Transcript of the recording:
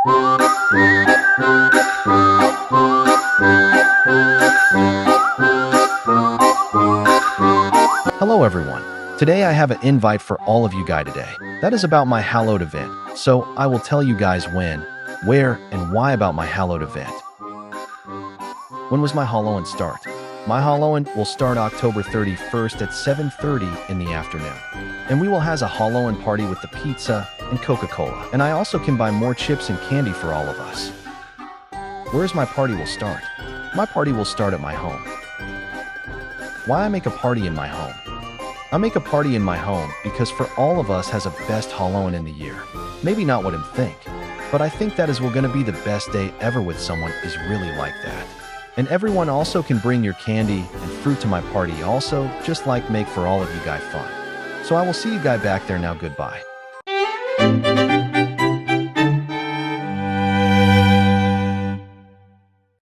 Hello everyone. Today I have an invite for all of you guys today. That is about my Hallowed event. So I will tell you guys when, where, and why about my Hallowed event. When was my Halloween start? My Halloween will start October 31st at 7:30 in the afternoon. And we will have a Halloween party with the pizza and Coca-Cola. And I also can buy more chips and candy for all of us. Where's my party will start? My party will start at my home. Why I make a party in my home? I make a party in my home because for all of us has a best Halloween in the year. Maybe not what I think, but I think that is will gonna be the best day ever with someone is really like that. And everyone also can bring your candy and fruit to my party also, just like make for all of you guys fun. So I will see you guys back there now, goodbye.